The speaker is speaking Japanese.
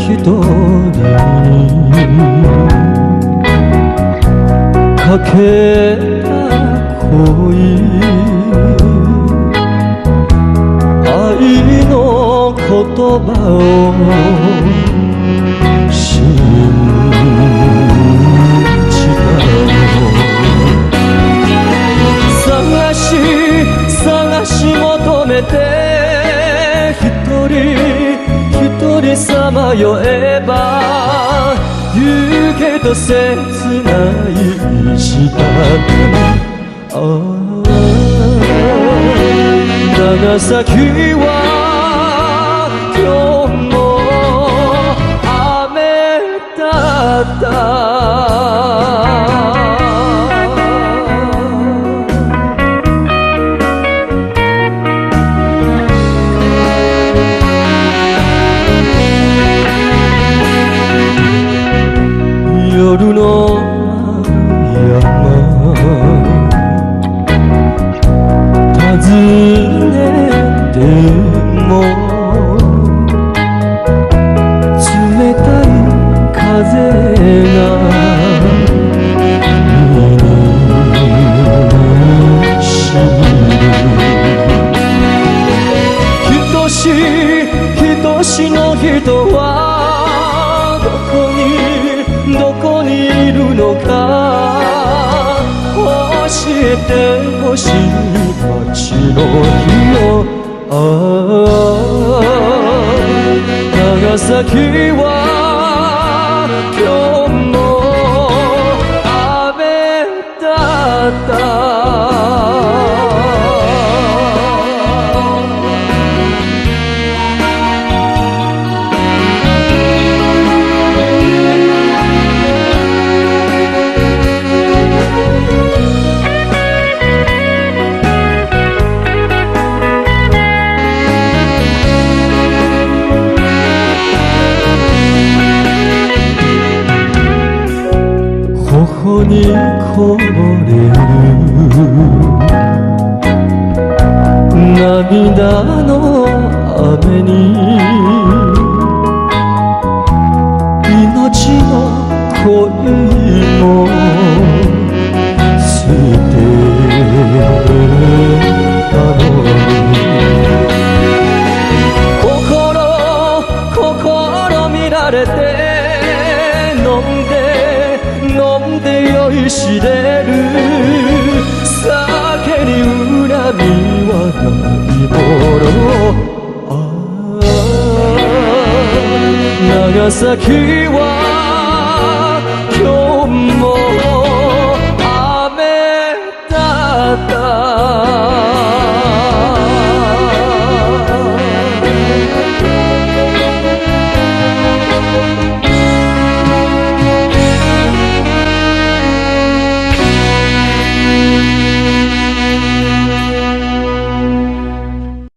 人にかけた恋、愛の言葉を信じたの。探し求めて一人さまよえば言うけど切ない石だけど、長崎は今日も雨だった。夜の山訪ねても冷たい風が身にしみる。人しの人はどこにいるのか教えてほしい。街の日を長崎は今日も雨だった。頬にこぼれる涙の雨に命の恋も捨てたのに心見られて飲んで酔いしれる酒に恨みはないもの。長崎は